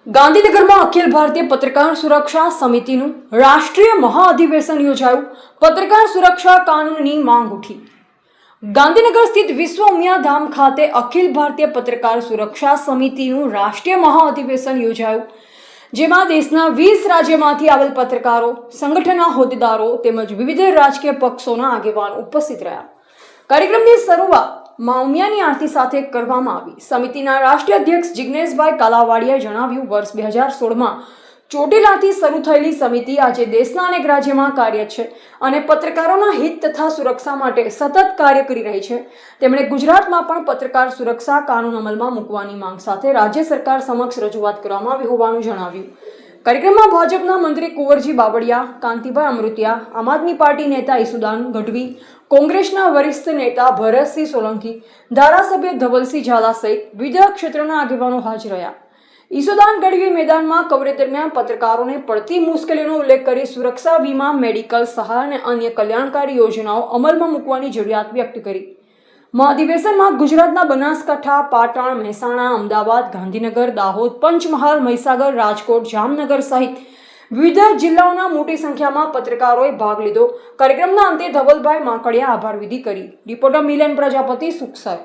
ગાંધીનગરમાં અખિલ ભારતીય પત્રકાર સુરક્ષા સમિતિનું રાષ્ટ્રીય મહાઅધિવેશન યોજાયું. પત્રકાર સુરક્ષા કાનૂનની માંગ ઉઠી. ગાંધીનગર સ્થિત વિશ્વ ઉમિયા ધામ ખાતે અખિલ ભારતીય પત્રકાર સુરક્ષા સમિતિનું રાષ્ટ્રીય મહાઅધિવેશન યોજાયું, જેમાં દેશના 20 રાજ્યમાંથી આવેલ પત્રકારો, સંગઠનના હોદ્દેદારો તેમજ વિવિધ રાજકીય પક્ષોના આગેવાનો ઉપસ્થિત રહ્યા. કાર્યક્રમની શરૂઆત ઉમિયાની આરતી સાથે કરવામાં આવી. સમિતિના રાષ્ટ્રીય અધ્યક્ષ જિગ્નેશભાઈ કાલાવાડિયાએ જણાવ્યું, વર્ષ 2016માં ચોટીલાથી શરૂ થયેલી સમિતિ આજે દેશના અનેક રાજ્યોમાં કાર્યરત છે અને પત્રકારોના હિત તથા સુરક્ષા માટે સતત કાર્ય કરી રહી છે. તેમણે ગુજરાતમાં પણ પત્રકાર સુરક્ષા કાનૂન અમલમાં મૂકવાની માંગ સાથે રાજ્ય સરકાર સમક્ષ રજૂઆત કરવામાં આવી હોવાનું જણાવ્યું. કાર્યક્રમમાં ભાજપના મંત્રી કુંવરજી બાવળિયા, કાંતિભાઈ અમૃતિયા, આમ આદમી પાર્ટી નેતા ઈસુદાન ગઢવી, કોંગ્રેસના વરિષ્ઠ નેતા ભરતસિંહ સોલંકી, ધારાસભ્ય ધવલસિંહ ઝાલા સહિત વિવિધ ક્ષેત્રના આગેવાનો હાજર રહ્યા. ઈસુદાન ગઢવી મેદાનમાં કવરેજ દરમિયાન પત્રકારોને પડતી મુશ્કેલીઓનો ઉલ્લેખ કરી સુરક્ષા વીમા, મેડિકલ સહાય અને અન્ય કલ્યાણકારી યોજનાઓ અમલમાં મૂકવાની જરૂરિયાત વ્યક્ત કરી. મહાઅધિવેશનમાં ગુજરાતના બનાસકાંઠા, પાટણ, મહેસાણા, અમદાવાદ, ગાંધીનગર, દાહોદ, પંચમહાલ, મહીસાગર, રાજકોટ, જામનગર સહિત વિવિધ જિલ્લાઓના મોટી સંખ્યામાં પત્રકારોએ ભાગ લીધો. કાર્યક્રમના અંતે ધવલભાઈ માકડિયા આભાર વિધિ કરી. રિપોર્ટર મિલન પ્રજાપતિ, સુખસર.